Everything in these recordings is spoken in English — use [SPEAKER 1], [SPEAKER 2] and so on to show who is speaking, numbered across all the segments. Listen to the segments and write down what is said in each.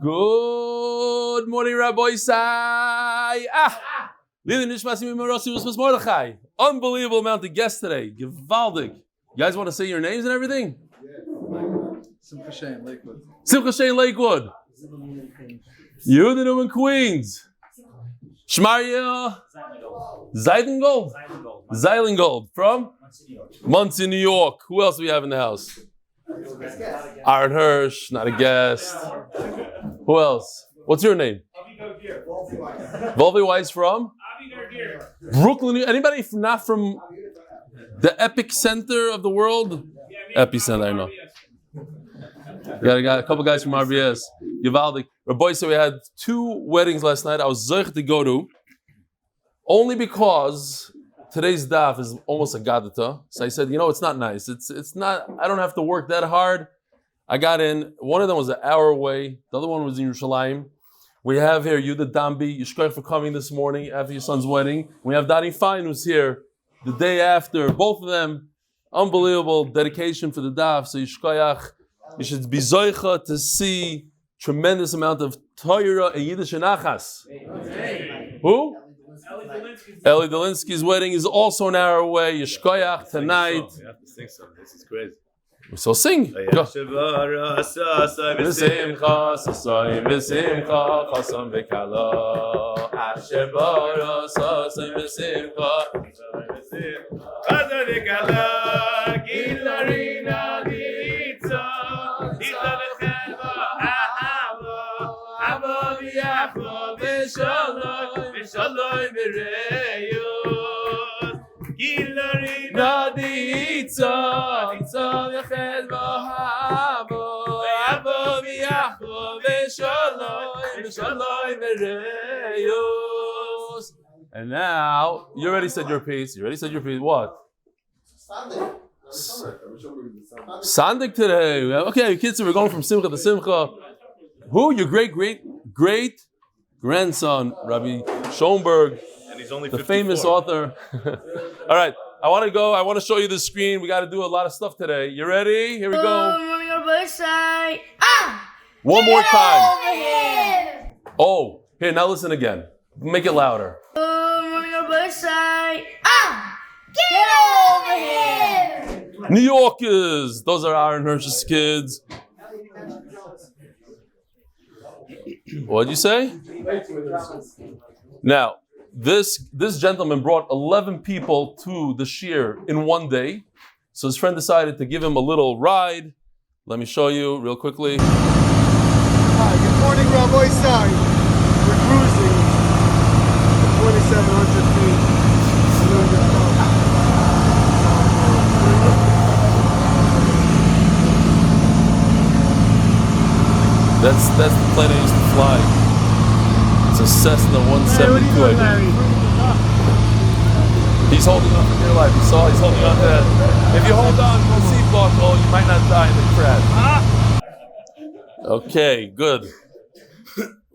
[SPEAKER 1] Good morning, Rabbi Sai. Unbelievable amount of guests today. Gewaldig. You guys want to say your names and everything?
[SPEAKER 2] Yeah. Simcha Shein, Lakewood.
[SPEAKER 1] Simcha Shein, Lakewood. Yehuda in Queens. Shmaria. Zeidengold. Zeilengold. From? Muncie, New York. Who else do we have in the house? Aaron Hirsch, not a guest. Who else? What's your name? Volvi Weiss from? Brooklyn. Anybody not from the epic center of the world? Epicenter, I know. Got a couple guys from RBS. Givaldi. Rabbi said we had 2 weddings last night. I was zechus to go to, only because today's daf is almost a gadata. So I said, it's not nice. It's not. I don't have to work that hard. I got in. One of them was an hour away. The other one was in Yerushalayim. We have here Yehuda Dambi. Yishkoich for coming this morning after your son's wedding. We have Danny Fine who's here the day after. Both of them, unbelievable dedication for the daf. So Yishkoich, you should be zoicha to see tremendous amount of Torah and Yiddish and Achas. Who? Eli Dolinsky's wedding is also an hour away. Yishkoyach tonight.
[SPEAKER 3] We have to sing something. This is crazy.
[SPEAKER 1] So sing. Go. And now, you already said your piece. What? Sandik today. Okay, kids, so we're going from Simcha to Simcha. Who? Your great grandson, Rabbi Schoenberg,
[SPEAKER 3] and he's only
[SPEAKER 1] the
[SPEAKER 3] 54.
[SPEAKER 1] famous author. All right, I want to show you the screen. We got to do a lot of stuff today. You ready? Here we go. One more time. Oh, here, now listen again. Make it louder.
[SPEAKER 4] Get over here!
[SPEAKER 1] New Yorkers. Those are Aaron Hirsch's kids. What'd you say? Now, this gentleman brought 11 people to the shir in one day. So his friend decided to give him a little ride. Let me show you real quickly.
[SPEAKER 2] Hi, good morning, Rabbi Sai. We're cruising 2,700 feet.
[SPEAKER 1] That's the plane I used to fly. It's a Cessna 172, I think. He's holding on for dear life. You saw he's holding on to that. If you hold on to a seatbelt, you might not die in the crash. Okay, good.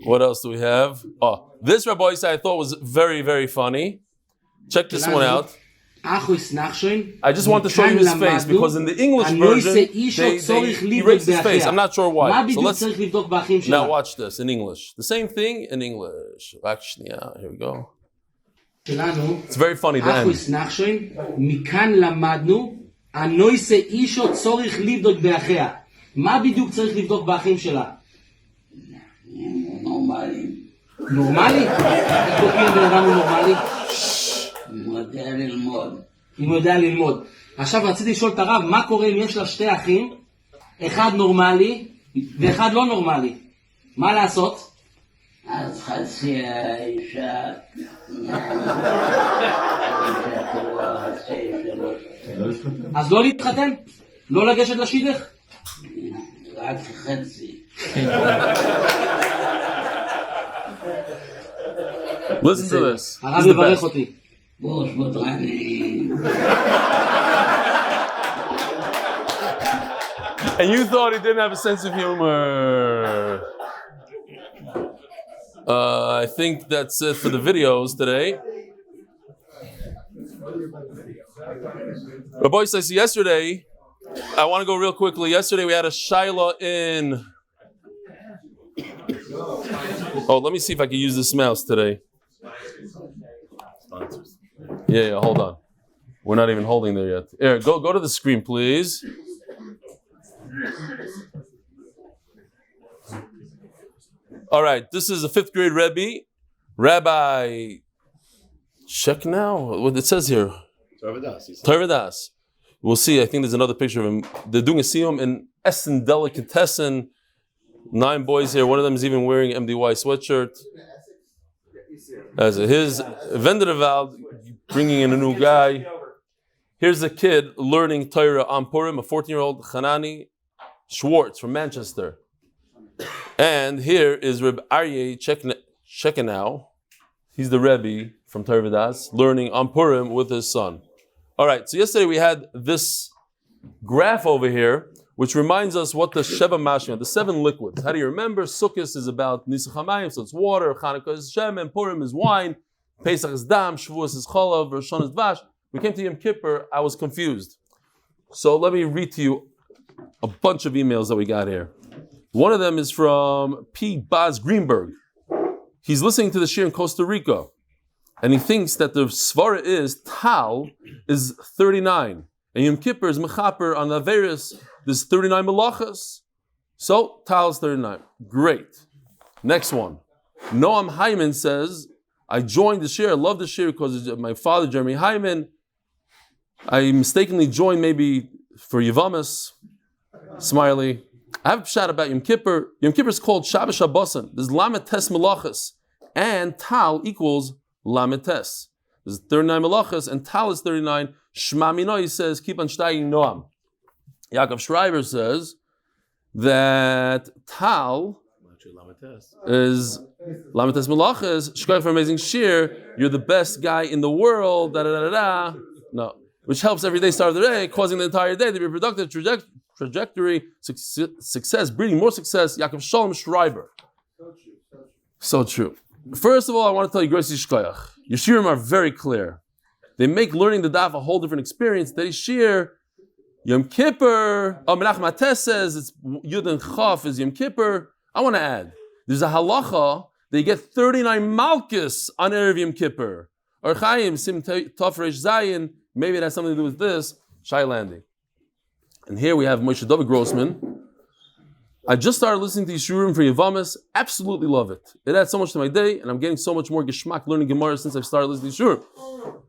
[SPEAKER 1] What else do we have? Oh, this Rabbi Isai I thought was very, very funny. Check this one out. I just want to show you his face because in the English version, they erase his face. I'm not sure why. So let's now watch this in English. The same thing in English. Here we go. It's very funny to end.
[SPEAKER 5] מכאן למדנו, הנויסה אישו צורך לבדוק באחיה. מה בדיוק צריך לבדוק באחים שלה? נורמלי. נורמלי? איך בודקים בן אדם הוא נורמלי? יודע ללמוד. אם הוא יודע ללמוד. עכשיו רציתי לשאול את הרב, מה קורה אם יש לה 2 אחים, אחד נורמלי ואחד לא נורמלי? מה לעשות? אז חצי האישה... אז לא להתחתן? לא לגשת לשידך? רק חצי.
[SPEAKER 1] Listen to this.
[SPEAKER 5] הרב יברך אותי.
[SPEAKER 4] בוש בוטרני.
[SPEAKER 1] And you thought he didn't have a sense of humor. I think that's it for the videos today. Rabbi says yesterday, I want to go real quickly. Yesterday we had a shaila in Oh, let me see if I can use this mouse today.
[SPEAKER 3] Sponsors.
[SPEAKER 1] Yeah, hold on. We're not even holding there yet. Here, go to the screen, please. All right, this is a 5th grade Rebbe. Rabbi, check now what it says here. Davydov. We'll see. I think there's another picture of him. They're doing a siyum in Essen Delicatessen. 9 boys here. One of them is even wearing MDY sweatshirt. As his Vendervald bringing in a new guy. Here's a kid learning Torah on Purim, a 14-year-old Hanani Schwartz from Manchester. And here is Reb Aryeh Chekenow. He's the Rebbe from Davydov, learning on Purim with his son. All right, so yesterday we had this graph over here, which reminds us what the Sheva Mashma, the 7 liquids. How do you remember? Sukkot is about Nisach HaMayim, so it's water. Chanukah is Shem, and Purim is wine. Pesach is Dam, Shavuos is Cholav, Rosh Hashanah is Dvash. We came to Yom Kippur, I was confused. So let me read to you a bunch of emails that we got here. One of them is from P. Baz Greenberg. He's listening to the shir in Costa Rica, and he thinks that the svara is Tal is 39, and Yom Kippur is Mechaper on the Averis. There's 39 malachas, so Tal is 39. Great. Next one. Noam Hyman says, I joined the shir. I love the shir because of my father, Jeremy Hyman. I mistakenly joined maybe for Yevamos. Smiley. I have a shot about Yom Kippur. Yom Kippur is called Shabbos Shabbosan. There's Lamed Tes Malachas, and Tal equals Lamed Tes. There's 39 Malachas, and Tal is 39. Shema Minoi says, keep on steiging Noam. Yaakov Schreiber says that Tal is Lamed Tes Malachas. Shkoyach for amazing shir. You're the best guy in the world. Da da da da. No, which helps every day start of the day, causing the entire day to be a productive trajectory, success, breeding more success. Yaakov Shalom Schreiber. So true. First of all, I want to tell you, Gracie Shkoyach, your shirim are very clear. They make learning the daf a whole different experience. They shir Yom Kippur. Menachem Ates says it's Yud and Chaf is Yom Kippur. I want to add, there's a halacha. They get 39 malchus on Erev Yom Kippur. Or Chaim Sim Tov Reish Zayin. Maybe it has something to do with this. Shai Landy. And here we have Moshe David Grossman. I just started listening to Yishurim for Yevamos. Absolutely love it. It adds so much to my day, and I'm getting so much more geschmack learning Gemara since I've started listening to Yishurim.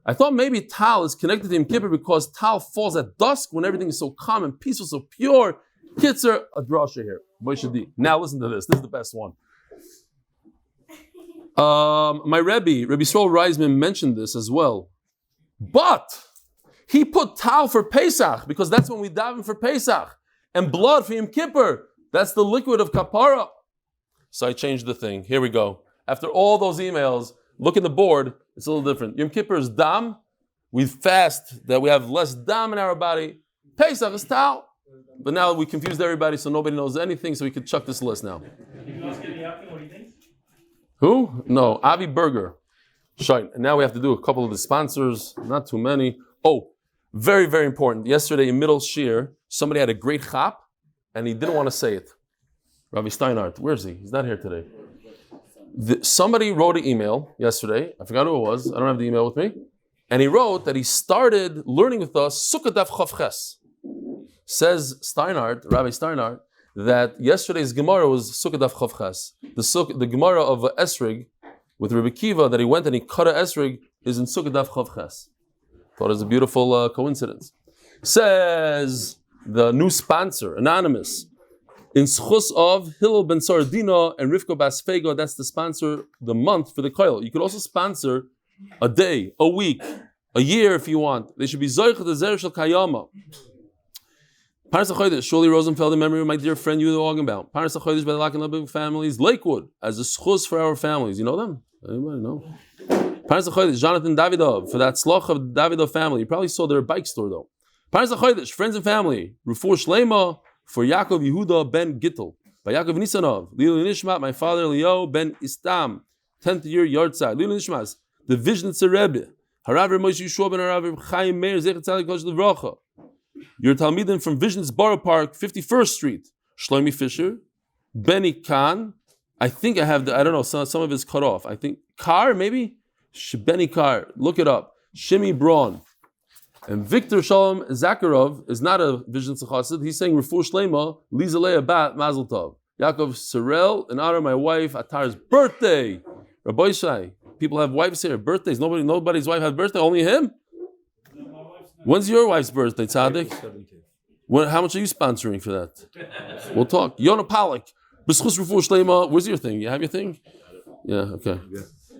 [SPEAKER 1] I thought maybe Tal is connected to Yom Kippur because Tal falls at dusk when everything is so calm and peaceful, so pure. Kitzer, a drasha here. Moshe D. Now listen to this. This is the best one. My Rebbe Yisrael Reisman, mentioned this as well. But he put Tal for Pesach because that's when we daven for Pesach. And blood for Yom Kippur. That's the liquid of kapara. So I changed the thing. Here we go. After all those emails, look at the board. It's a little different. Yom Kippur is dam. We fast that we have less dam in our body. Pesach is Tal. But now we confused everybody so nobody knows anything, so we could chuck this list now. Who? No, Avi Berger. Shine. And now we have to do a couple of the sponsors. Not too many. Oh, very, very important. Yesterday in middle shir, somebody had a great chap, and he didn't want to say it. Rabbi Steinhardt, where is he? He's not here today. Somebody wrote an email yesterday. I forgot who it was. I don't have the email with me. And he wrote that he started learning with us Sukkot Daf Chav Ches. Says Steinhardt, Rabbi Steinhardt, that yesterday's Gemara was Sukkot Daf Chav Ches. The Gemara of Esrig with Rabbi Kiva that he went and he cut a Esrig is in Sukkot Daf Chav Ches. Thought it was a beautiful coincidence. Says the new sponsor, anonymous, in zechus of Hillel ben Sardina and Rivka Bas Fego. That's the sponsor, the month for the koil. You could also sponsor a day, a week, a year if you want. They should be zechus the zer shel kayama. Paras HaChodesh, Shauly Rosenfeld in memory of my dear friend Yehuda Augenbaum. Paras HaChodesh by the Lock Lebovic families, Lakewood as a zechus for our families. You know them? Anybody know? Paras HaChodesh, Jonathan Davydov for that Hatzlachah of the Davydov family. You probably saw their bike store though. Paras HaChodesh, friends and family, Refuah Shlema for Yaakov Yehuda ben Gittel by Yaakov Nisanov. Leil Nishmat, my father Eliyahu ben Istam, 10th year yahrtzeit. Leil Nishmat, the Wiznitz Rebbi. Harav Moshe Yeshua ben Harav Chaim, מאיר, zechus Leil. Your talmidim from Viznitz Borough Park, 51st Street. Shlomi Fisher, Benny Khan, I think I have I don't know, some of it's cut off. I think Kar, maybe? Benny Kar, look it up. Shimi Braun. And Victor Shalom Zakharov is not a Viznitz Chassid. He's saying Refuah Shlema, Lizalei Bat Mazel Tov. Yaakov Serle, in honor of my wife Atar's birthday. Rabbi Shai, people have wives here, birthdays. Nobody's wife has birthday, only him. When's your wife's birthday, Tzaddik? How much are you sponsoring for that? We'll talk. Yonah Pollack, B'schus Refuah Shlema. Where's your thing? You have your thing? Yeah, okay.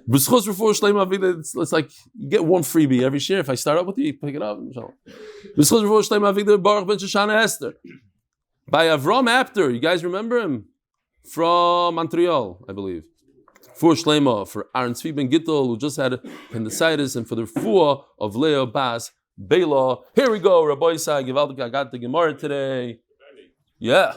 [SPEAKER 1] B'schus Refuah Shlema, it's like you get one freebie every year. If I start up with you, you pick it up. B'schus Refuah Shlema, Baruch ben Shoshana Esther. By Avram Apter, you guys remember him? From Montreal, I believe. Refuah Shlema for Aaron Tzvi ben Gittel, who just had appendicitis, and for the refuah of Leo Bas Bela. Here we go, Rabbi Isai, Givaldik, I got the Gemara today. Yeah.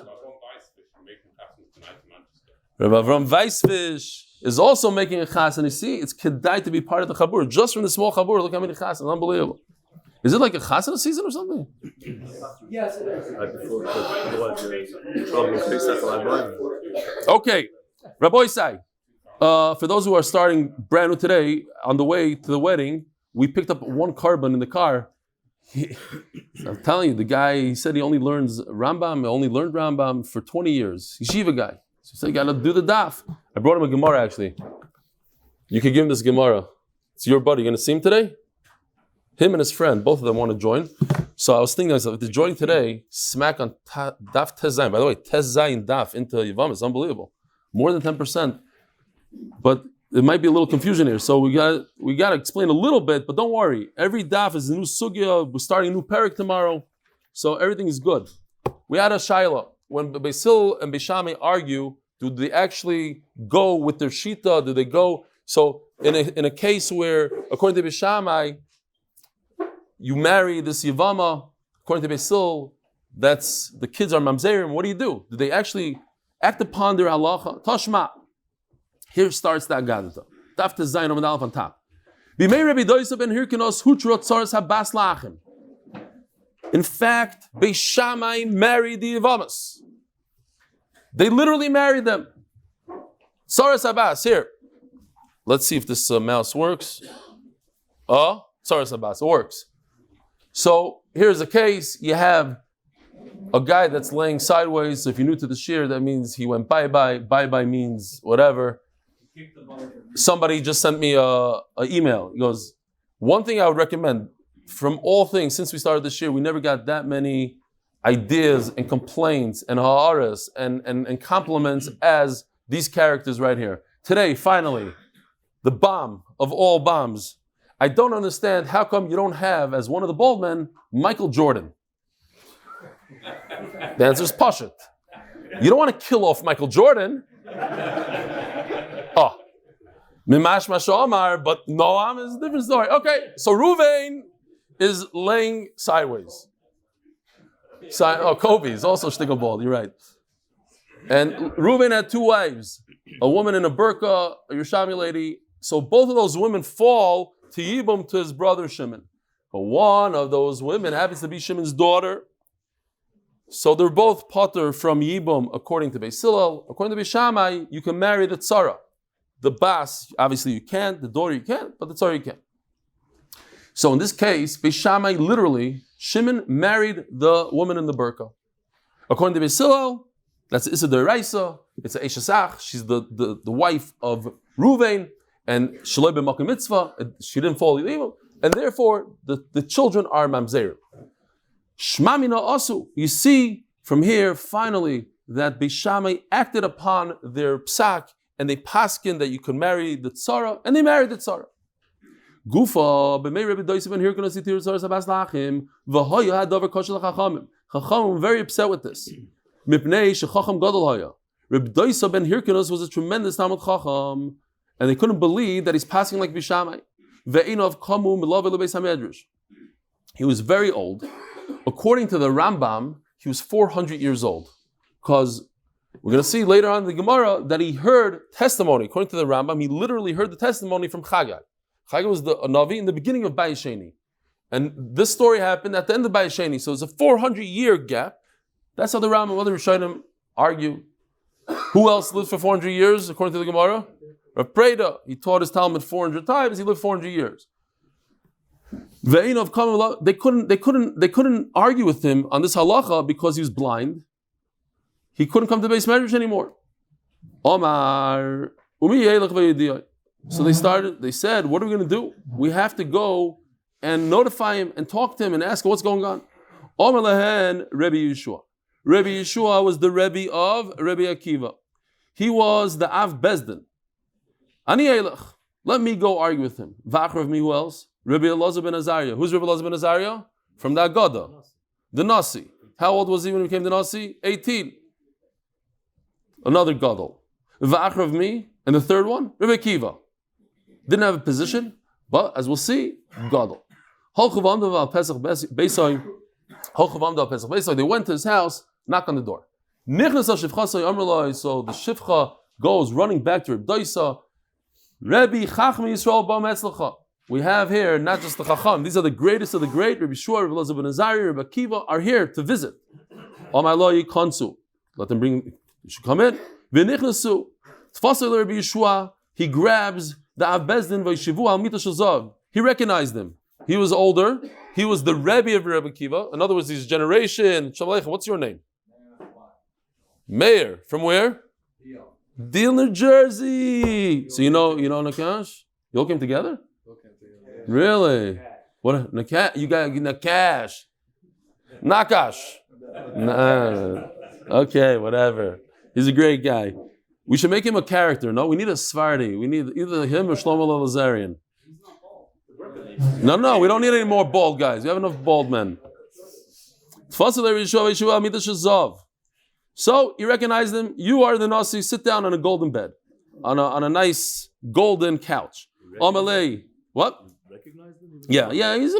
[SPEAKER 1] Rabbi Avram Weisfish is also making a chas, and you see, it's kedai to be part of the chabur. Just from the small chabur, look how many chas, it's unbelievable. Is it like a chasana season or something?
[SPEAKER 2] Yes, it is.
[SPEAKER 1] Okay, Rabbi Isai. For those who are starting brand new today, on the way to the wedding, we picked up one carbon in the car. I'm telling you, the guy, he said he only learned Rambam for 20 years. Yeshiva guy. So he said, you got to do the daf. I brought him a Gemara, actually. You could give him this Gemara. It's your buddy. You going to see him today? Him and his friend, both of them want to join. So I was thinking to myself, if they're joining today, smack on daf Tez Zayin. By the way, Tez Zayin daf into Yevamos, unbelievable. More than 10%. But there might be a little confusion here. So we got to explain a little bit, but don't worry. Every daf is a new sugya. We're starting a new parak tomorrow. So everything is good. We had a shaila. When Beis Hillel and Beis Shammai argue, do they actually go with their shita? Do they go? So in a case where, according to Beis Shammai, you marry this Yevama, according to Beis Hillel, that's the kids are mamzerim. What do? Do they actually act upon their halacha? Tashma. Here starts the Agadata. Daf Tezayin Amud Aleph on top. In fact, Beis Shammai married the Yevamos. They literally married them. Saras Abbas, here. Let's see if this mouse works. Saras Abbas, it works. So here's a case. You have a guy that's laying sideways. So if you're new to the shir, that means he went bye-bye. Bye-bye means whatever. Somebody just sent me an email. He goes, one thing I would recommend, from all things, since we started this year, we never got that many ideas and complaints and ha'aras and compliments as these characters right here. Today, finally, the bomb of all bombs. I don't understand how come you don't have, as one of the bald men, Michael Jordan. The answer is Pashut. You don't want to kill off Michael Jordan. Mimash Mashomar, but Noam is a different story. Okay, so Ruvain is laying sideways. Kobe is also shtickle bald, you're right. And Ruvain had two wives, a woman in a burqa, a Yerushalmi lady. So both of those women fall to Yibum, to his brother Shimon. But one of those women happens to be Shimon's daughter. So they're both potter from Yibum, according to Beis Hillel. According to Beis Shammai, you can marry the tzara. The bas, obviously you can't. The daughter you can't, but the tzara you can. So in this case, Beis Shammai literally, Shimon married the woman in the burqa. According to Beis Hillel, that's Issa D'Oraisa. It's a Eshesach. She's the wife of Ruvain. And Shaloi b'Malka Mitzvah, she didn't fall evil. And therefore, the children are mamzerim. Shmamina asu. You see from here, finally, that Beis Shammai acted upon their psak, and they paskin that you could marry the tzara, and they married the tzara. Gufa, b'mei Rebbe Doisib, and here can see Tir Tzara Sabas Lachim, v'hoya had dover koshel chachamim. Chachamim were very upset with this. Mipnei shechacham gadol hoya. Rebbe Doisib ben Hirkanus was a tremendous Talmud Chacham, and they couldn't believe that he's passing like Beis Shammai. Ve'inov kamu milav lebeis hamedrash. He was very old. According to the Rambam, he was 400 years old. Because we're going to see later on in the Gemara that he heard testimony. According to the Rambam, he literally heard the testimony from Chagai. Chagai was a Navi in the beginning of Bayis Sheni. And this story happened at the end of Bayis Sheni. So it's a 400-year gap. That's how the Rambam and other Rishonim argue. Who else lived for 400 years, according to the Gemara? Rav Preda. He taught his Talmud 400 times. He lived 400 years. They couldn't argue with him on this halacha because he was blind. He couldn't come to the Beis Medrash anymore. Omar. So they said, what are we going to do? We have to go and notify him and talk to him and ask him what's going on. Omar lehen Rebbe Yeshua. Rebbe Yeshua was the Rebbe of Rebbe Akiva. He was the Av Bezdin. Ani Eilach. Let me go argue with him. V'achar of me, who else? Rebbe Elazar ben Azariah. Who's Rebbe Elazar ben Azariah? From the Agada. The Nasi. How old was he when he became the Nasi? 18. Another Gadol. V'achar of me. And the third one? Rebbe Akiva. Didn't have a position, but as we'll see, Gadol. They went to his house, knock on the door. So the Shifcha goes running back to Reb Daisa. Rebbe Chacham Yisrael Bam Hatzlachah. We have here not just the Chacham, these are the greatest of the great. Rebbe Shua, Rebbe Elazar ben Azariah, Rebbe Akiva are here to visit. Let them bring, you should come in. V'nichnasu. Tfasel Rebbe Yeshua, he grabs the Av Bezdin v'yishivu al mita shazav. He recognized him. He was older. He was the Rebbe of Rebbe Akiva. In other words, his generation. Shalom, what's your name? Mayor. From where? Deal, New Jersey. So you know Nakash? You all came together? Really? What? Nakash? You got Nakash. Nakash. Nah. Okay, whatever. He's a great guy. We should make him a character. No, we need a Svardi. We need either him or Shlomo Lazarian. No, we don't need any more bald guys. We have enough bald men. So he recognized him. You are the Nasi. Sit down on a golden bed, on a nice golden couch. Amalei, what? Yeah.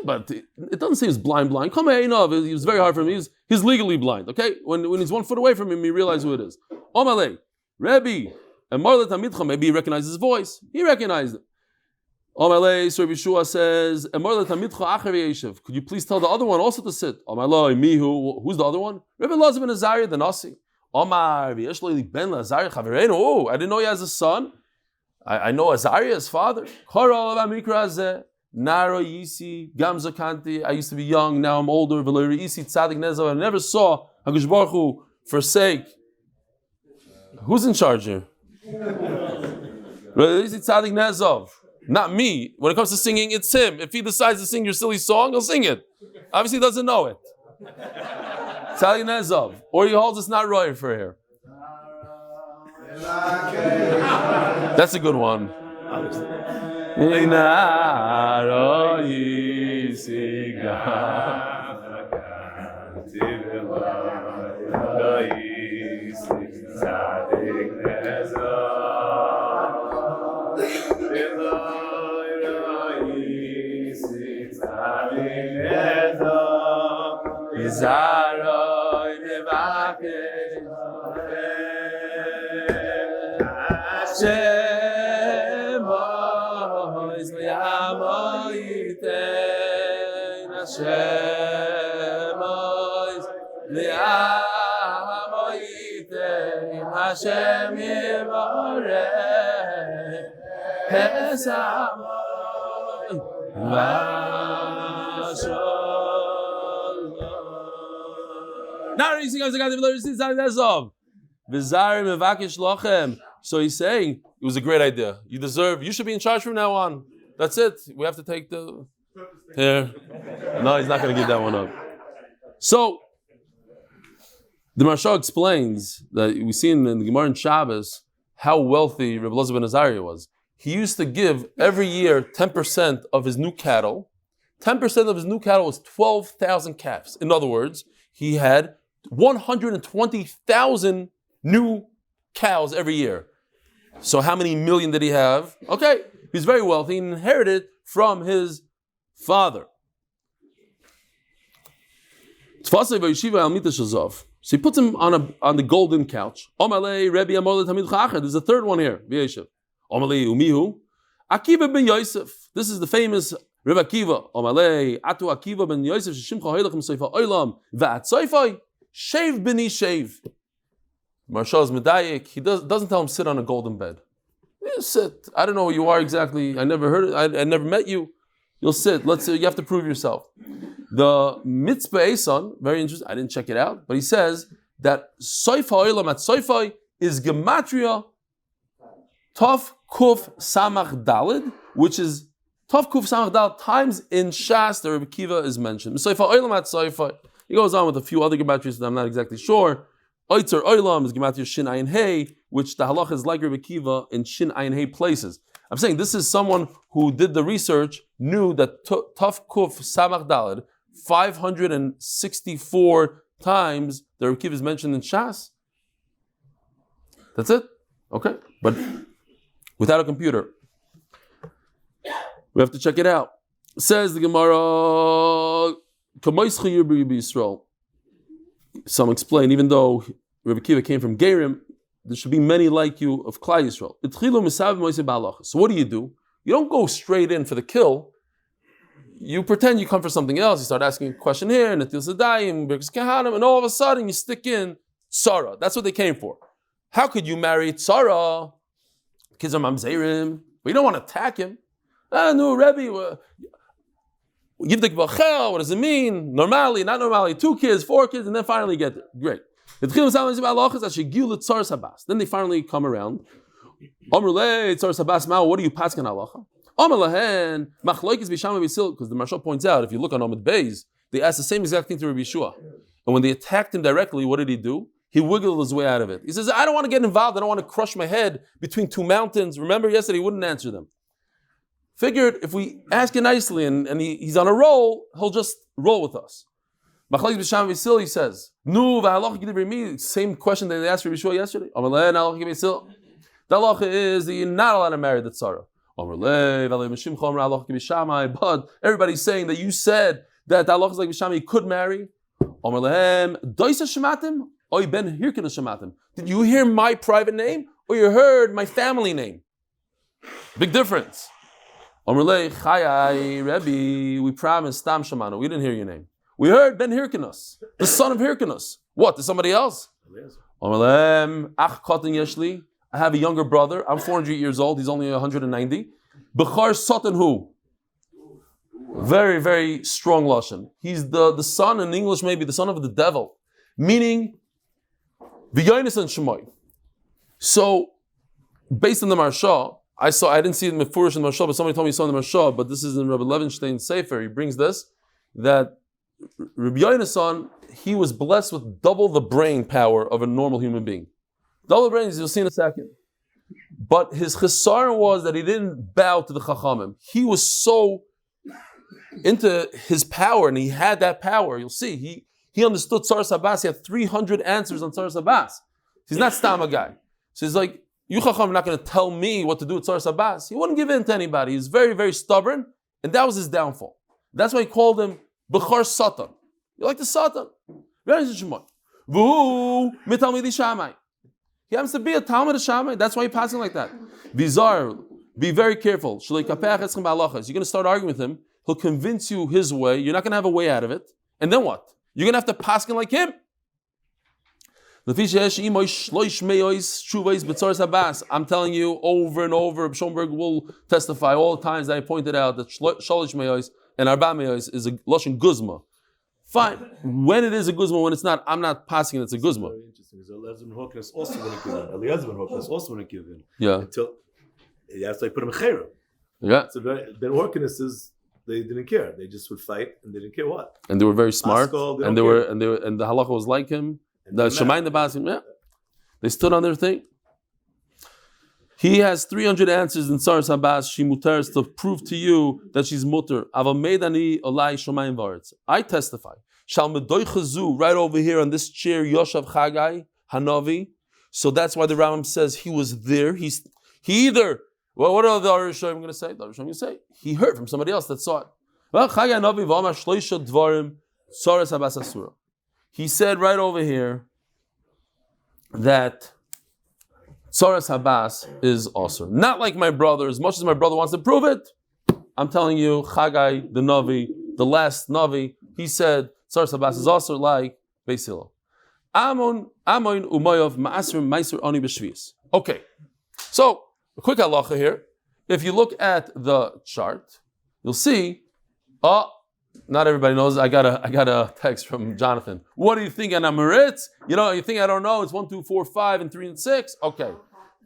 [SPEAKER 1] But it doesn't say he's blind. Come here, it was very hard for him. He's legally blind. Okay, when he's 1 foot away from him, he realizes who it is. Amalei, Rebbe, and Marlet Hamidcha. Maybe he recognized his voice. He recognized it. Amalei, so Rebbe Shua says, could you please tell the other one also to sit? Amalei, Mihu, who's the other one? Rebbe Elazar ben Azariah, the Nasi. Omar, ben Azariah chavereinu. Oh, I didn't know he has a son. I know Azariah, his father. Naro Yisi, Gamza Kanti. I used to be young, now I'm older. Veleri Yisi, Tzadik Nezav. I never saw HaKadosh Baruch Hu forsake. Who's in charge here? Yisi Tzadik Nezav. Not me. When it comes to singing, it's him. If he decides to sing your silly song, he'll sing it. Obviously, he doesn't know it. Tzadik Nezav. Or he holds it's not right for here. That's a good one. Hashem Yivarech Pesamoi V'Shalom. So he's saying it was a great idea. You should be in charge from now on. That's it. We have to take the here. No, he's not going to give that one up. So the Maharsha explains that we see in the Gemara in Shabbos how wealthy Rebbe Elazar ben Azariah was. He used to give every year 10% of his new cattle. 10% of his new cattle was 12,000 calves. In other words, he had 120,000 new cows every year. So how many million did he have? Okay, he's very wealthy and inherited from his father. So he puts him on the golden couch. There's a third one here. Akiva ben Yosef. This is the famous Rebbe Akiva. Atu Akiva ben Yosef sheshimcha hoylachem soifa oilam va'at soifai shave b'ni shave. Marshal's medayik. He doesn't tell him sit on a golden bed. Yeah, sit. I don't know who you are exactly. I never heard it. I never met you. You'll sit. Let's say you have to prove yourself. The mitzvah Eson, very interesting. I didn't check it out, but he says that soifa oilam at soifa is gematria Tov Kuf Samach Dalid, which is Tov Kuf Samach Dalid times in Shas the Rebbe Kiva is mentioned. Soifa oilam at soifa. He goes on with a few other gematrias that I'm not exactly sure. Oitzer oilam is gematria Shin Ayin Hey, which the halacha is like Rebbe Kiva in Shin Ayin Hey places. I'm saying this is someone who did the research, knew that Tov Kuf Samach Dalid 564 times the Rebbe Kiva is mentioned in Shas. That's it. Okay, but without a computer, we have to check it out. Says the Gemara. Some explain, even though Rebbe Kiva came from Gerim, there should be many like you of Klal Yisrael. So what do? You don't go straight in for the kill. You pretend you come for something else. You start asking a question here, and and all of a sudden you stick in Tzara. That's what they came for. How could you marry Tzara? Kids are mamzerim, but you don't want to attack him. No, Rebbe. Give the Bachel, what does it mean? Normally, not normally, 2 kids, 4 kids, and then finally get there. Great. Then they finally come around. What do you paskin halacha? Because the Marshal points out, if you look on Amud Beis, they asked the same exact thing to Rabbi Yehoshua. And when they attacked him directly, what did he do? He wiggled his way out of it. He says, I don't want to get involved. I don't want to crush my head between 2 mountains. Remember yesterday, he wouldn't answer them. Figured if we ask it nicely and he's on a roll, he'll just roll with us. He says, same question that they asked Rabbi Yehoshua yesterday. The halacha is that you're not allowed to marry the tzara. But everybody's saying that you said that the halacha is like Bishama, you could marry. Did you hear my private name or you heard my family name? Big difference. Rebbe, we promised Tam Shamano. We didn't hear your name. We heard Ben Hirkanus, the son of Hirkanus. What? To somebody else? I have a younger brother. I'm 400 years old. He's only 190. Bechar Satan who? Very, very strong lashon. He's the son, in English maybe, the son of the devil. Meaning, V'yonis and Shemoy. So, based on the Marsha, I didn't see it in Mefurish in the Marsha, but somebody told me he saw in the Marsha, but this is in Rabbi Levinstein's Sefer. He brings this, that Rabbi Yonasan, he was blessed with double the brain power of a normal human being. Double the brains, you'll see in a second. But his chesaron was that he didn't bow to the Chachamim. He was so into his power, and he had that power. You'll see, he understood Tzar Sabbas. He had 300 answers on Tzar Sabbas. He's not Stama guy. So he's like, you Chacham are not going to tell me what to do with Tzar Sabbas. He wouldn't give in to anybody. He's very, very stubborn, and that was his downfall. That's why he called him Bechar Satan. You like the Satan? He happens to be a Talmud of Shammai. That's why he passing like that. Bizarre. Be very careful. You're going to start arguing with him. He'll convince you his way. You're not going to have a way out of it. And then what? You're going to have to paskin like him. I'm telling you over and over, Schomburg will testify all the times that I pointed out that Shalish Meyois and Arba Meyois is a Lashon Guzma. Fine. When it is a Guzma, when it's not, I'm not passing it, it's a Guzma.
[SPEAKER 3] Very interesting. Eliezer is also going to give in. Eliezer is also going to give in.
[SPEAKER 1] Yeah.
[SPEAKER 3] Until that's why I put him in Chayra.
[SPEAKER 1] Yeah.
[SPEAKER 3] So the Orkanists, they didn't care. They just would fight and they didn't care what.
[SPEAKER 1] And they were very smart.
[SPEAKER 3] Pascal,
[SPEAKER 1] and the halacha was like him. The Shemaim the Basim, yeah. They stood on their thing. He has 300 answers in Tzar Sabbas. She muters to prove to you that she's mutter. I testify. Right over here on this chair, Yoshav Chagai Hanavi. So that's why the Rambam says he was there. He either. Well, what are the Arishonim going to say? The Arishonim going to say he heard from somebody else that saw it. He said right over here that Tzoras Habas is also not like my brother. As much as my brother wants to prove it, I'm telling you, Chagai, the Navi, the last Navi, he said Tzoras Habas is also like Beis Hillel. Amoin umayav ma'asrim meiser ani b'shvius. Okay, so a quick halacha here. If you look at the chart, you'll see. Not everybody knows. I got a text from Jonathan. What do you think on Amaritz? You think I don't know? It's 1, 2, 4, 5, and 3 and 6. Okay,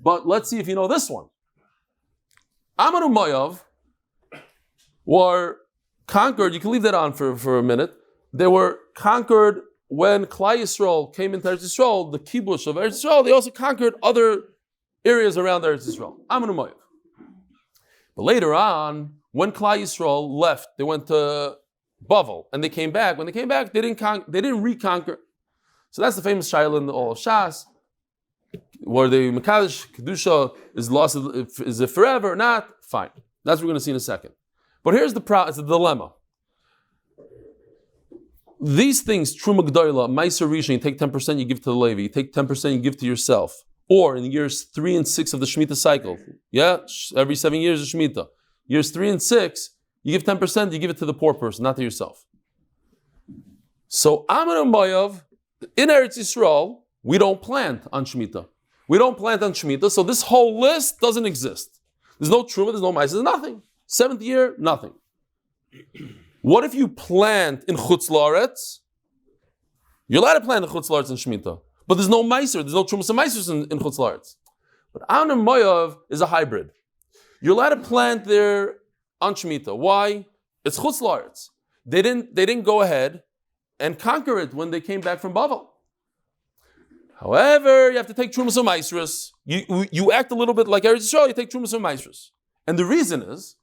[SPEAKER 1] but let's see if you know this one. Amon umayav were conquered. You can leave that on for a minute. They were conquered when Klal Yisrael came into Eretz Yisrael, the kibush of Eretz Yisrael. They also conquered other areas around Eretz Yisrael. Amon umayav. But later on, when Klal Yisrael left, they went to Bavel, and they came back. When they came back, they didn't reconquer. So that's the famous shaila in all of Shas, where the Mekadosh Kedusha is lost. Is it forever or not? Fine. That's what we're going to see in a second. But here's it's a dilemma. These things, Truma G'dayla, Meiser Rishon, you take 10%, you give to the Levi. You take 10%, you give to yourself. Or in the years 3 and 6 of the Shemitah cycle, every 7 years of Shemitah. Years 3 and 6, you give 10%, you give it to the poor person, not to yourself. So Amon Umayav, in Eretz Yisrael, we don't plant on Shemitah. We don't plant on Shemitah, so this whole list doesn't exist. There's no Truma, there's no Ma'aser, there's nothing. 7th year, nothing. What if you plant in Chutz La'aretz? You're allowed to plant in Chutz La'aretz in Shemitah, but there's no Ma'aser, there's no Trumas and Ma'asers in Chutz La'aretz. But Amon Umayav is a hybrid. You're allowed to plant there on Shemitah. Why? It's Chutz La'aretz. They didn't go ahead and conquer it when they came back from Bavel. However, you have to take Trumas and Ma'asers. You act a little bit like Eretz Yisrael, you take Trumas and Ma'asers. And the reason is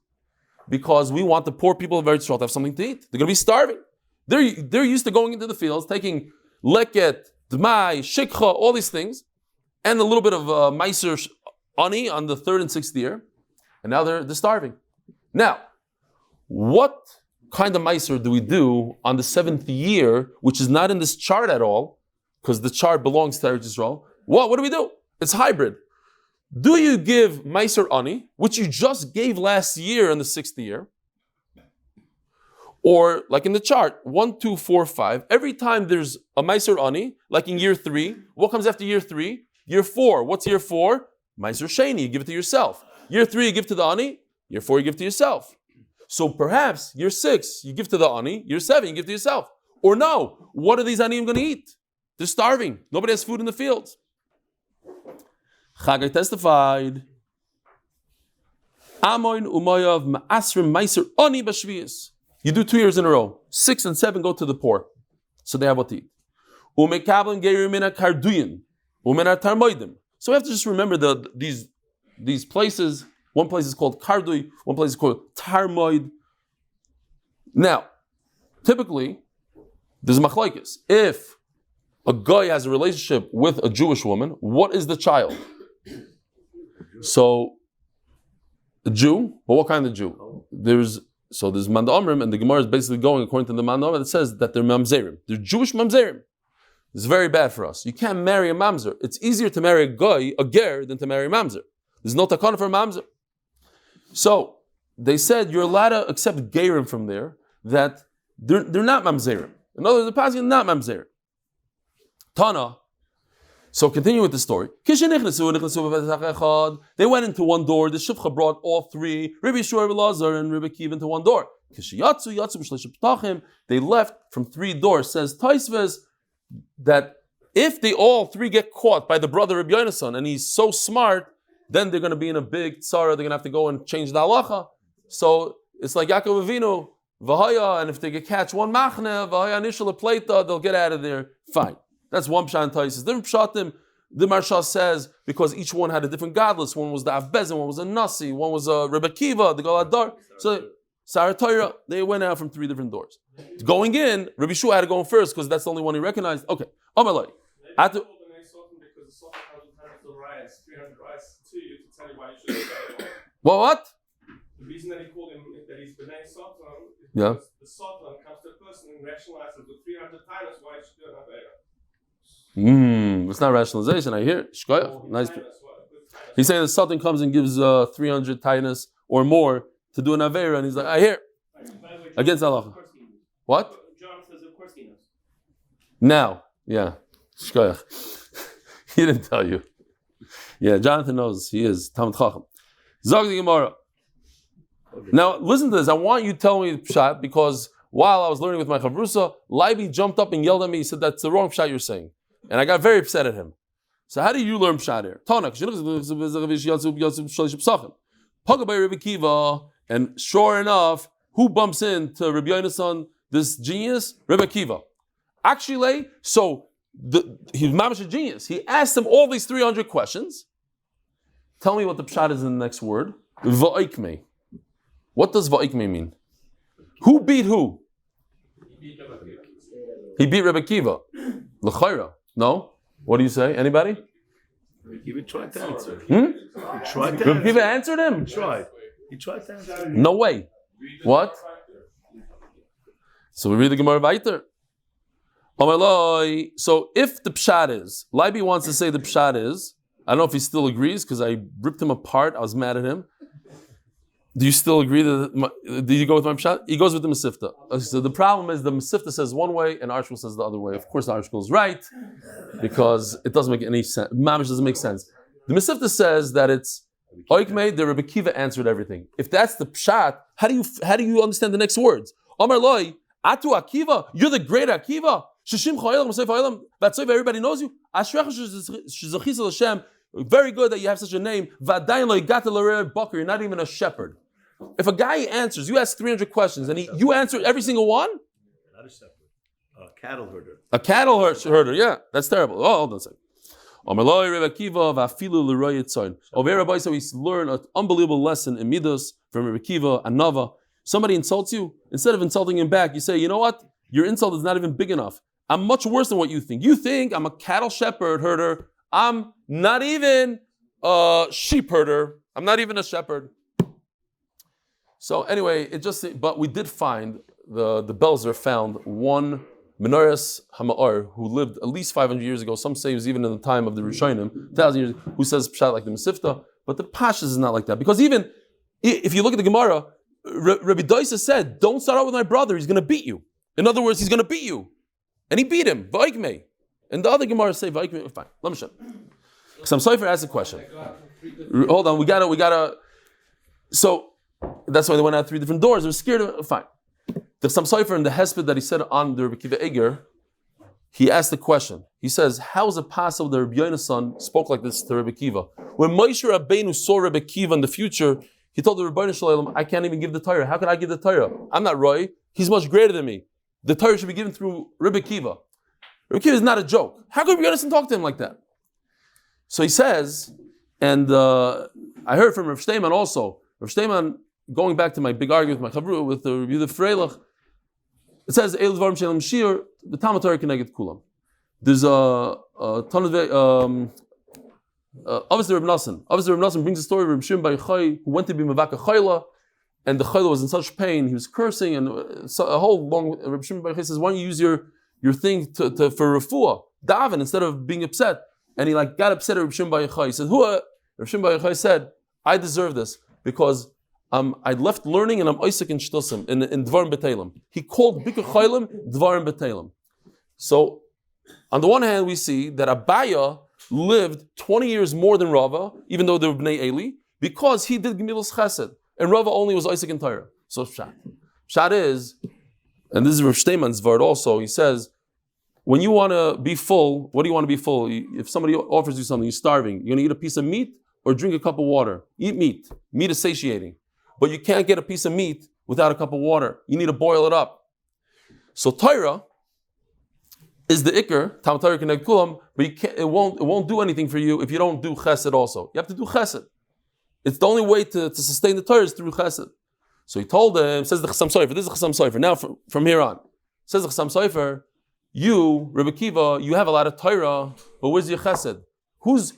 [SPEAKER 1] because we want the poor people of Eretz Yisrael to have something to eat. They're going to be starving. They're used to going into the fields, taking leket, dmai, shikha, all these things, and a little bit of Ma'aser ani on the 3rd and 6th year. And now they're starving. Now, what kind of Meiser do we do on the 7th year, which is not in this chart at all, because the chart belongs to Eretz Yisrael? What do we do? It's hybrid. Do you give Meiser Ani, which you just gave last year in the 6th year, or like in the chart, 1, 2, 4, 5, every time there's a Meiser Ani, like in year 3, what comes after year 3? Year 4. What's year 4? Meiser Sheni, you give it to yourself. Year 3, you give to the Ani. Year 4, you give to yourself. So perhaps year 6, you give to the Ani. Year 7, you give to yourself. Or no, what are these Aniyim going to eat? They're starving. Nobody has food in the fields. Chagai testified. Amoin umayav ma'asrim meiser Ani b'shviyas. You do 2 years in a row. 6 and 7 go to the poor. So they have what to eat. Umekablim geir mina karduyin. Umena tarmoidim. So we have to just remember these places. One place is called Kardui, one place is called Tarmoid. Now, typically, there's a machlokes. If a guy has a relationship with a Jewish woman, what is the child? So, a Jew, but what kind of Jew? There's Manda Omrim, and the Gemara is basically going according to the Manda Omrim, it says that they're Mamzerim. They're Jewish Mamzerim. It's very bad for us. You can't marry a Mamzer. It's easier to marry a guy, a ger, than to marry a Mamzer. There's no takana for a Mamzer. So, they said you're allowed to accept Gerim from there, that they're not Mamzerim. In other words, the passage is not Mamzerim. Tana. So, continue with the story. They went into one door. The Shivcha brought all 3, Rabbi Yeshua, Rabbi Lazar, and Rabbi Kiva into one door. They left from 3 doors. Says Taisves that if they all 3 get caught by the brother Rabbi Yonason, and he's so smart, then they're going to be in a big tzara. They're going to have to go and change the halacha. So it's like Yaakov Avinu, v'haya, and if they can catch one machne, v'haya nishal pleita, they'll get out of there. Fine. That's one pshat and taisis. Different pshatim. The Marsha says because each one had a different godless. One was the Avbezin, one was a Nasi, one was a Rebbe Kiva, the Galadar. So Sarah they went out from 3 different doors. Going in, Rabbi Shua had to go in first because that's the only one he recognized. Okay. Amalai. What?
[SPEAKER 6] The reason that he called him that he's B'nai Satan is
[SPEAKER 1] because
[SPEAKER 6] the Satan comes to a person and rationalizes with 300 times why he should do an Avera.
[SPEAKER 1] It's not rationalization. I hear. Nice. He's saying the Satan comes and gives 300 tinus or more to do an Avera, and he's like, I hear. Against Allah. What?
[SPEAKER 6] John says, of course he knows.
[SPEAKER 1] Now, yeah. Shkoyach. He didn't tell you. Yeah, Jonathan knows. He is Talmid Chacham. Zog the Gemara. Now, listen to this. I want you to tell me the pshat because while I was learning with my chavrusa, Leiby jumped up and yelled at me. He said, that's the wrong pshat you're saying. And I got very upset at him. So how do you learn pshat here? And sure enough, who bumps into Rabbi Yonason, this genius? Rabbi Akiva. Actually, so he's mamash a genius. He asked him all these 300 questions. Tell me what the pshat is in the next word. Va'ikme. What does va'ikme mean? Who beat who? He beat Rabbi Akiva. L'chayra. No? What do you say? Anybody?
[SPEAKER 3] He tried to answer.
[SPEAKER 1] Rabbi Akiva answered him?
[SPEAKER 3] He tried to answer.
[SPEAKER 1] No way. What? So we read the Gemara weiter. So if the pshat is, Leiby wants to say the pshat is, I don't know if he still agrees because I ripped him apart. I was mad at him. Do you still agree that? Did you go with my pshat? He goes with the Masifta. So the problem is the Masifta says one way and Arshul says the other way. Of course, the Arshul is right because it doesn't make any sense. Mamish doesn't make sense. The Masifta says that it's Oikmei. The Rebbe Kiva answered everything. If that's the pshat, how do you understand the next words? Amar Loi Atu Akiva. You're the great Akiva. Shishim Chayelim Masayf Chayelim. Vatzayv. Everybody knows you. Ashrecha Shizachis Hashem. Very good that you have such a name. Vadayin Loi Gatel Bakr. You're not even a shepherd. If a guy answers, you ask 300 questions, and you answer every single one?
[SPEAKER 3] Not a shepherd. A cattle herder.
[SPEAKER 1] A cattle herder, yeah. That's terrible. Oh, hold on a second. Over Rabbi, so we learn an unbelievable lesson in Midas from Rabbi Kiva and Nava. Somebody insults you, instead of insulting him back, you say, you know what? Your insult is not even big enough. I'm much worse than what you think. You think I'm a cattle shepherd herder. I'm not even a sheep herder. I'm not even a shepherd. So anyway, but we did find, the Belzer found one Menorahs Hama'ar who lived at least 500 years ago. Some say it was even in the time of the Rishonim, 1,000 years, who says pshat like the Mesifta. But the Pashas is not like that. Because even if you look at the Gemara, Rabbi Doisa said, don't start out with my brother, he's going to beat you. In other words, he's going to beat you. And he beat him, V'aikmei. And the other Gemara say, V'aikmei, fine, let me show you. Some Seifer asked a question. Hold on, we gotta. So, that's why they went out 3 different doors. They were scared of it. Fine. The Sam Seifer in the Hesped that he said on the Rebbe Kiva Eger, he asked the question. He says, how is it possible that Rebbe Yonason spoke like this to Rebbe Kiva? When Moshe Rabbeinu saw Rebbe Kiva in the future, he told the Rebbeinu Shalom, I can't even give the Torah. How can I give the Torah? I'm not Roy. He's much greater than me. The Torah should be given through Rebbe Kiva. Rebbe Kiva is not a joke. How could Rebbe Yonason talk to him like that? So he says, and I heard from Rav Shteiman also. Rav Shteiman, going back to my big argument with my chavru, with the Yehuda Freilach, it says, El Dvarim Shalem Shir, the Talmud Torah Keneged Kulam. There's a ton of obviously Reb Nassan brings a story of Reb Shimon Bar Yochai who went to be Mavaka Chayla, and the Chayla was in such pain, he was cursing, and a whole long, Reb Shimon Bar Yochai says, why don't you use your thing for Refuah, daven, instead of being upset. And he got upset at Reb Shimon Bar Yochai. He said, Reb Shimon Bar Yochai said, I deserve this, because I left learning and I'm Isaac in Shtosim, in Dvarim B'Teilim. He called Bikur Chaylim Dvarim B'Teilim. So, on the one hand, we see that Abaya lived 20 years more than Rava, even though they were Bnei Eli, because he did Gemilas Chesed, and Rava only was Isaac in Torah. So, Pshat is, and this is Rav Shteiman's word also, he says, when you want to be full, what do you want to be full? If somebody offers you something, you're starving, you're going to eat a piece of meat or drink a cup of water? Eat meat. Meat is satiating. But you can't get a piece of meat without a cup of water. You need to boil it up. So Torah is the Iker, Tam Torah Keneged Kulam, but it won't do anything for you if you don't do Chesed also. You have to do Chesed. It's the only way to sustain the Torah is through Chesed. So he told him, says the Chassam Sofer, this is the Chassam Sofer. Now from here on, says the Chassam Sofer, you, Rebbe Kiva, you have a lot of Torah, but where's your Chesed? Who's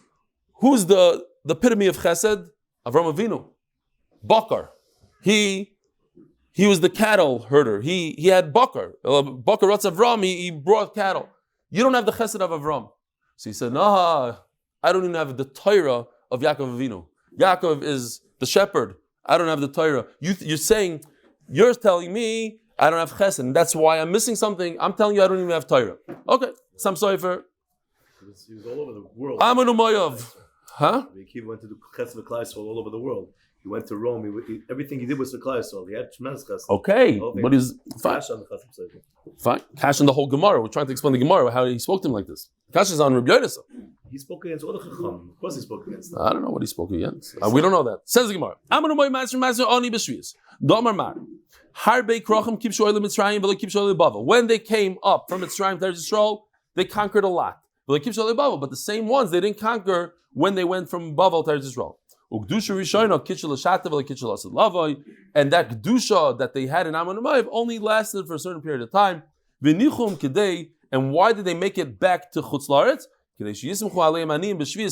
[SPEAKER 1] the epitome of Chesed? Avram Avinu. Bakar. He was the cattle herder. He had Bakar. Bakar Ratz Avram, he brought cattle. You don't have the Chesed of Avram. So he said, I don't even have the Torah of Yaakov Avinu. Yaakov is the shepherd. I don't have the Torah. You're telling me I don't have Chesed, and that's why I'm missing something. I'm telling you I don't even have Torah. Okay, Sam Sofer.
[SPEAKER 3] He was all over the world.
[SPEAKER 1] Amanu Moyav. Huh?
[SPEAKER 3] He went to do chesed v'klai all over the world. He went to Rome. Everything he did was for klai. He had tremendous chesed.
[SPEAKER 1] Okay, but he's fine.
[SPEAKER 3] Cash on the chesed.
[SPEAKER 1] Fine. Cash in the whole Gemara. We're trying to explain the Gemara, how he spoke to him like this. Cash is on Rabbi Yonah.
[SPEAKER 3] He spoke against all the chacham. Of course, he spoke against them.
[SPEAKER 1] I don't know what he spoke against. We don't know that. Says the Gemara. Amanu Moyav Master Oni B'Shvius. Domar Mar. Harbe Krochem Kibshu Oile Mitzrayim V'lo Kibshu Oile Bavel. When they came up from Mitzrayim to Eretz Yisrael, they conquered a lot. But the same ones they didn't conquer when they went from Bavel to Eretz Yisrael. And that Kedusha that they had in Amud Aleph only lasted for a certain period of time. And why did they make it back to Chutz La'aretz? So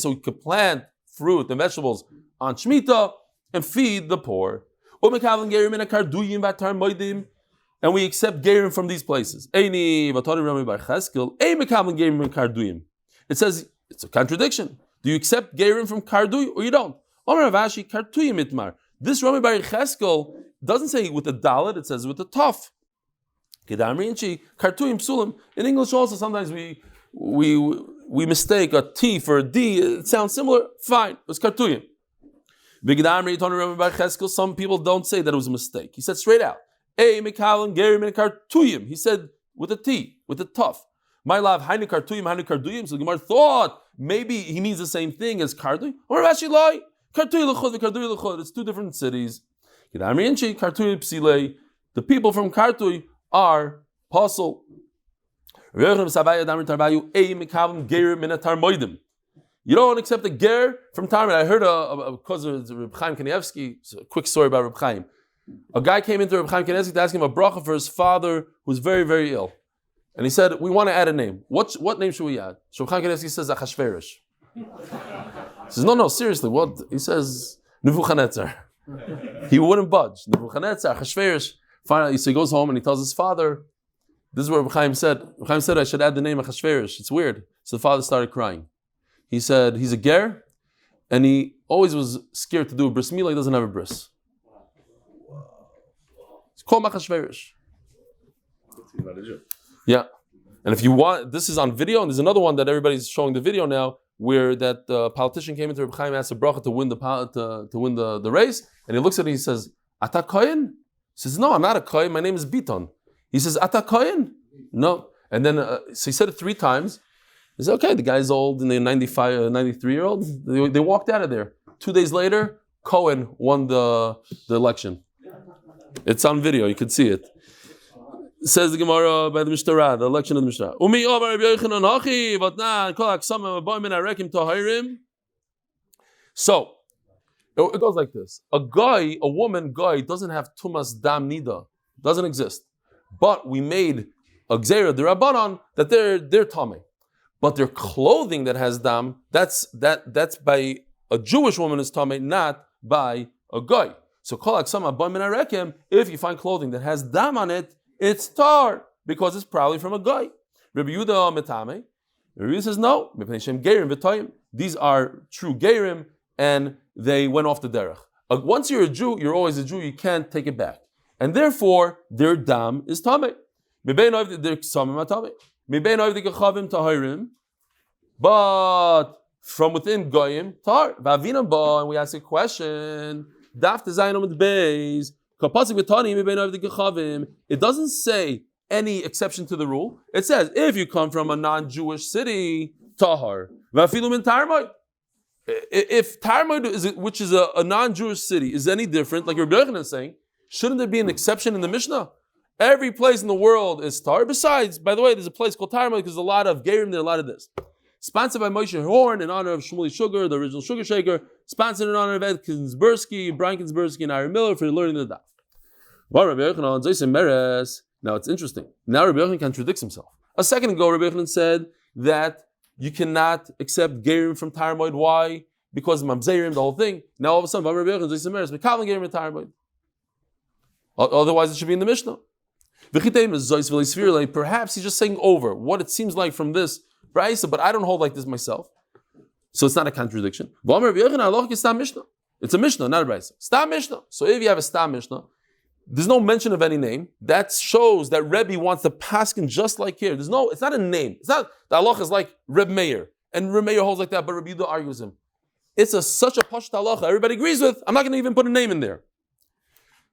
[SPEAKER 1] we could plant fruit and vegetables on Shemitah and feed the poor. And we accept Gerim from these places. It says it's a contradiction. Do you accept Gerim from Karduy or you don't? This Rami Bar Cheskel doesn't say with a dalet, it says with a taf. In English also sometimes we mistake a T for a D. It sounds similar. Fine, it's Kartuyim. Some people don't say that it was a mistake. He said straight out. He said with a T, with a taf. My love, Hainu Kartuyim. So the Gemara thought maybe he means the same thing as Karduy. Or actually lie. It's two different cities. The people from Kartuy are Pasul. You don't accept a ger from Tarmud. I heard because of Reb Chaim Kanievsky, a quick story about Reb Chaim. A guy came into Reb Chaim Kanievsky to ask him a bracha for his father who was very, very ill. And he said, we want to add a name. What name should we add? So Reb Chaim Kanievsky says, Achashverosh. He says, no, seriously, what? He says, Nebuchadnezzar. He wouldn't budge. Nebuchadnezzar, Achashverosh. Finally, so he goes home and he tells his father, this is what Reb Chaim said. Reb Chaim said, I should add the name Achashverosh. It's weird. So the father started crying. He said, he's a ger, and he always was scared to do a bris milah. He doesn't have a bris. It's called Achashverosh. Yeah. And if you want, this is on video, and there's another one that everybody's showing the video now, where that politician came into Reb Chaim and asked a bracha to win the race, and he looks at it and he says, Ata Kohen? He says, no, I'm not a Kohen, my name is Biton. He says, Ata Kohen? No. And then, so he said it 3 times. He said, okay, the guy's old, and the 93-year-old, they walked out of there. 2 days later, Cohen won the election. It's on video, you can see it. Says the Gemara by the Mishnah, the election of the Mishnah. So, it goes like this. A woman guy doesn't have tumas dam nida. Doesn't exist. But we made a gzeira d'Rabbanan that they're tamei. But their clothing that has dam, that's by a Jewish woman is tamei, not by a guy. So if you find clothing that has dam on it, it's tar, because it's probably from a guy. Rabbi Yehuda metame. Rabbi Yehuda says no. These are true gerim, and they went off the derech. Once you're a Jew, you're always a Jew. You can't take it back, and therefore their dam is tamei. But from within goyim tar. And we ask a question. Daf Amud Beis. It doesn't say any exception to the rule. It says if you come from a non-Jewish city, tahar. If Tarmud, which is a non-Jewish city, is any different, like Rabbi Yochanan is saying, shouldn't there be an exception in the Mishnah? Every place in the world is tar. Besides, by the way, there's a place called Tarmud because there's a lot of gerim there, a lot of this. Sponsored by Moshe Horn in honor of Shmuly Sugar, the original sugar shaker. Sponsored in honor of Ed Kinsbursky, Brian Kinsbursky, and Aaron Miller for learning the daf. Now it's interesting. Now Rabbi Yochanan contradicts himself. A second ago, Rabbi Yochanan said that you cannot accept gerim from Tarmud. Why? Because mamzerim, the whole thing. Now all of a sudden, Rabbi Yochanan Zoysim Meres, Mekavlan gerim Tarmud. Otherwise, it should be in the Mishnah. Perhaps he's just saying over what it seems like from this brayso, but I don't hold like this myself. So it's not a contradiction. It's a Mishnah, not a brayso. Stam Mishnah. So if you have a Stam Mishnah, there's no mention of any name. That shows that Rebbe wants to paskin just like here. It's not a name. It's not the halacha is like Reb Meir. and Meir holds like that, but Rabbi Yehuda argues him. It's such a pashut halacha. Everybody agrees with. I'm not going to even put a name in there.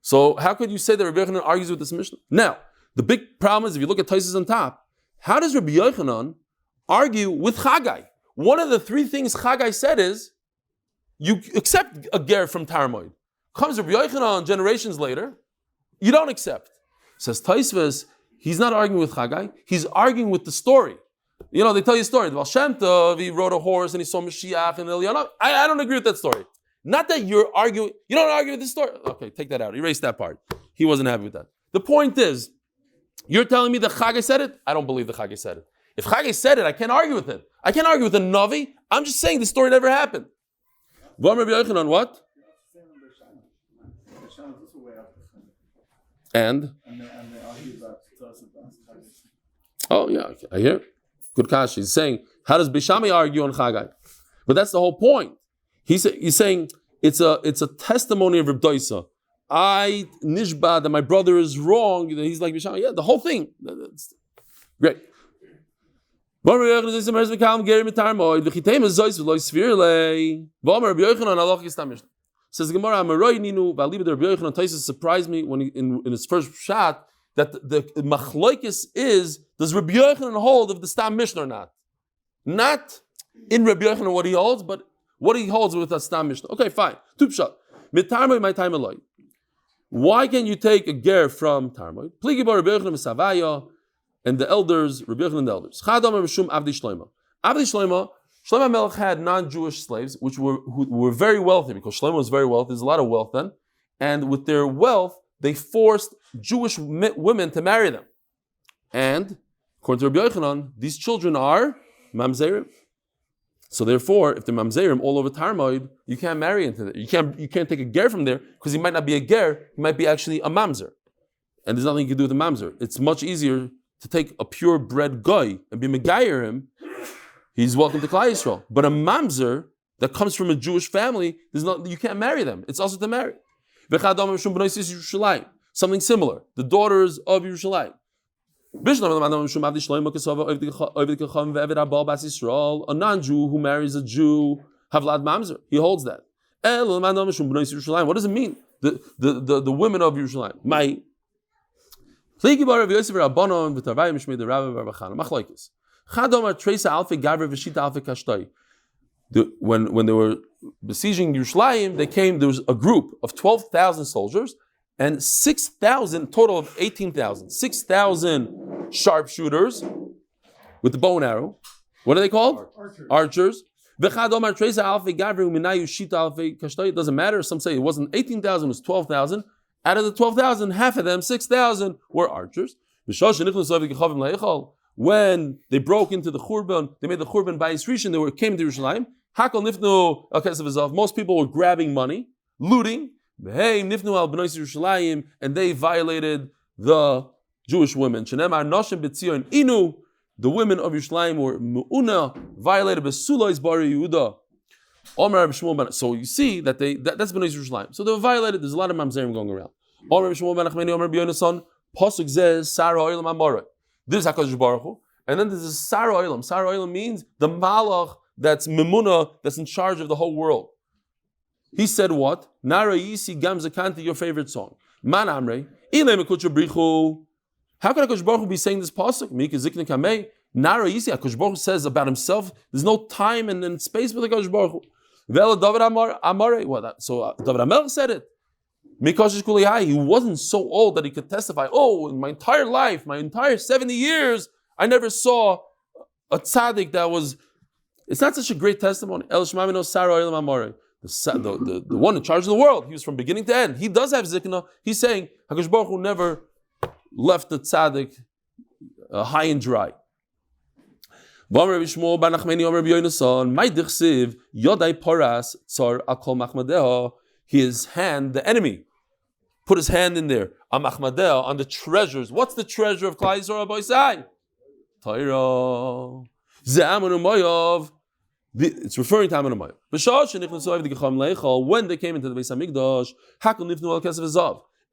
[SPEAKER 1] So how could you say that Rabbi Yochanan argues with this Mishnah? Now, the big problem is if you look at Tosfos on top, how does Rabbi Yochanan argue with Chagai? One of the three things Chagai said is, you accept a ger from Tarmoid. Comes Rabbi Yochanan generations later, you don't accept. Says Tosfos, he's not arguing with Chagai, he's arguing with the story. You know, they tell you a story. The Baal Shem Tov, he rode a horse and he saw Mashiach and Eliyahu. I don't agree with that story. Not that you're arguing, you don't argue with the story. Okay, take that out. Erase that part. He wasn't happy with that. The point is, you're telling me that Chagai said it? I don't believe the Chagai said it. If Chagai said it, I can't argue with it. I can't argue with a Navi. I'm just saying the story never happened. On what? And? Oh yeah, okay. I hear. Good kash. He's saying, how does Bishami argue on Chagai? But that's the whole point. He's saying it's a testimony of Reb Doisa. I nishba that my brother is wrong. He's like Bishami. Yeah, the whole thing. That's great. Says the Gemara, Tosfos surprised me when in his first shot that the machlokes is, does Rabbi Yochanan hold of the Stam Mishnah or not? Not in Rabbi Yochanan what he holds, but what he holds with the Stam Mishnah. Okay, fine. Tupshat. Mitarmoy my time aloi. Why can't you take a ger from Tarmoy? Pligi bar Rabbi Yochanan Savaya and the elders, Rabbi Yochanan and the elders. Chadam Mishum Avdi Shlema. Avdi Shlema, Shlomo Melech had non-Jewish slaves, who were very wealthy, because Shlomo was very wealthy. There's a lot of wealth then. And with their wealth, they forced Jewish women to marry them. And, according to Rabbi Yochanan, these children are mamzerim. So therefore, if they're mamzerim all over Tarmoid, you can't marry into that. You can't take a ger from there, because he might not be a ger, he might be actually a mamzer. And there's nothing you can do with a mamzer. It's much easier to take a purebred guy and be megayer him. He's welcome to Klal Yisrael. But a mamzer that comes from a Jewish family, you can't marry them. It's also to marry. Something similar. The daughters of Yerushalayim. A non-Jew who marries a Jew, Havlad Mamzer. He holds that. What does it mean? The women of Yerushalayim. When they were besieging Yerushalayim, there was a group of 12,000 soldiers and 6,000, total of 18,000, 6,000 sharpshooters with the bow and arrow. What are they called? Archers. It doesn't matter. Some say it wasn't 18,000, it was 12,000. Out of the 12,000, half of them, 6,000, were archers. When they broke into the Churban, they made the Churban by Yisrishin, they came to Yerushalayim. Hakol nifnu al kesef hazav. Most people were grabbing money, looting. Hey, nifnu al b'nois Yerushalayim, and they violated the Jewish women. Shenemar noshim b'tzion inu. The women of Yerushalayim were mu'una, violated b'sulois bar Yehuda. So you see that that's b'nois Yerushalayim. So they were violated. There's a lot of mamzerim going around. Omer b'shmuel ben Achmeni, Omer b'yonason. Pasuk zeh Sara oilam amorah. This is HaKadosh Baruch Hu. And then there's a Sara Oilam. Sara Oilam means the Malach that's Memuna, that's in charge of the whole world. He said what? Nara Yisi Gam Zakanti, your favorite song. Man Amrei. Ilay Mekucha Brichu. How can HaKadosh Baruch Hu be saying this pasuk? Mika Zikne Kamei. Nara Yisi, HaKadosh Baruch Hu says about himself, there's no time and space for the HaKadosh Baruch Hu. Vela David Amare. So David Amel said it. He wasn't so old that he could testify, in my entire life, my entire 70 years, I never saw a tzaddik that was... It's not such a great testimony. The one in charge of the world, he was from beginning to end. He does have zikna. He's saying, HaKadosh Baruch Hu never left the tzaddik high and dry. His hand, the enemy, put his hand in there, on the treasures. What's the treasure of Klal Yisrael Boisai? Torah. It's referring to Amud Aleph. When they came into the Beis Hamikdash,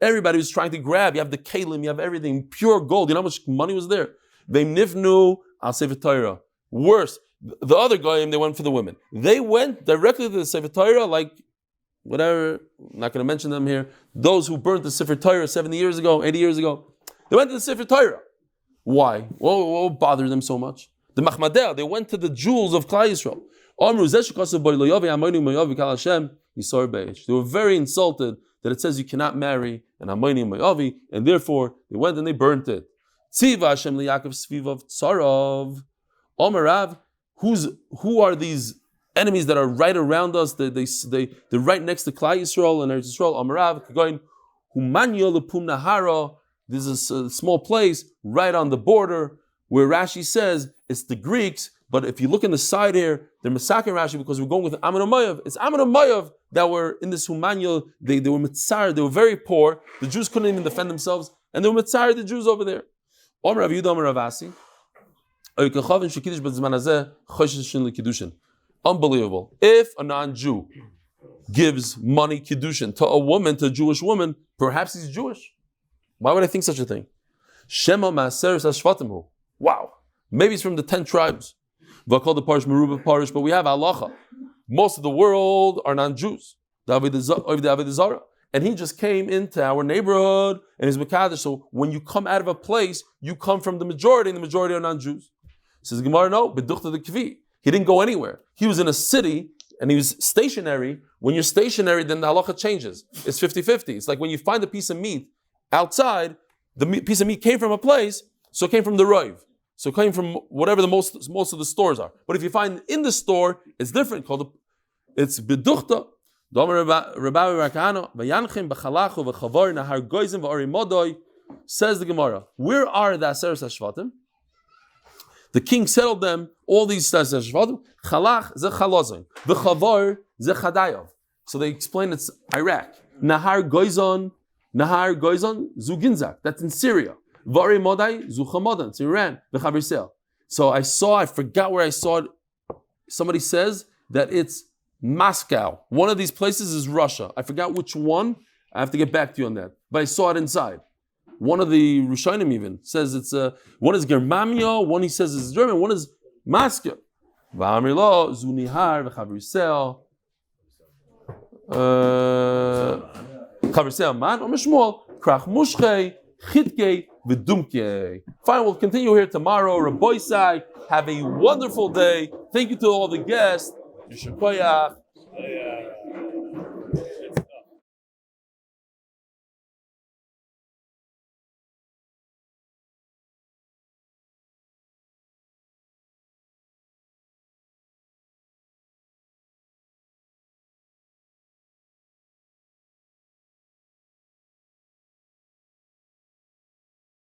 [SPEAKER 1] everybody was trying to grab. You have the kalim, you have everything, pure gold. You know how much money was there? They nifnu al sefer Torah. Worse, The other goyim, they went for the women. They went directly to the Sefer Torah, like whatever. I'm not going to mention them here. Those who burnt the Sefer Torah 70 years ago, 80 years ago, they went to the Sefer Torah. Why? What bothered them so much? The Machmadeh, they went to the jewels of Klal Yisrael. They were very insulted that it says you cannot marry an Amoni and Moavi, and therefore they went and they burnt it. Tziva Hashem liYaakov Svivav Tsarov. Omarav, who are these enemies that are right around us? They're right next to Klal Yisrael and Eretz Yisrael. Omarav, going Humanyo Lepum Nahara. This is a small place right on the border where Rashi says it's the Greeks. But if you look in the side here, they're Masakin Rashi because we're going with Amud Aleph. It's Amud Aleph that were in this Humanyo. They were Mitzar. They were very poor. The Jews couldn't even defend themselves, and they were Mitzar, the Jews over there. Omer Rav Yehuda Omer Rav Asi. Unbelievable. If a non-Jew gives money kiddushin to a woman, to a Jewish woman, perhaps he's Jewish. Why would I think such a thing? Shema Maaseres Hashvatim. Wow. Maybe it's from the 10 tribes. Called the Parish Meruba Parish, but we have Hatzlachah. Most of the world are non-Jews. Davydov, and he just came into our neighborhood and he's Mekadesh. So when you come out of a place, you come from the majority, and the majority are non-Jews. Says Gemara, no, Beduchta the Kvi. He didn't go anywhere. He was in a city and he was stationary. When you're stationary, then the halacha changes. It's 50-50. It's like when you find a piece of meat outside, the piece of meat came from a place, so it came from the Roiv. So it came from whatever the most of the stores are. But if you find in the store, it's different. It's Beduchta. Says the Gemara, where are the Aseres HaShvatim? The king settled them, all these Aseres HaShvatim. Chalach ze Chalozon. The Chavar ze Chadayov. So they explain it's Iraq. Nahar Goizon zu Ginzak. That's in Syria. Vari Modai zu Chamodan. It's Iran. So I forgot where I saw it. Somebody says that it's Moscow. One of these places is Russia. I forgot which one. I have to get back to you on that. But I saw it inside. One of the Rishonim even says it's one is Germania, one he says is German, one is Moscow. V'amirlo zunihar v'chavrisel chavrisel man omishmol krach mushchei chitkei v'dumkei. Fine, we'll continue here tomorrow. Rabbi Isai, have a wonderful day. Thank you to all the guests. Yeshua Koyach.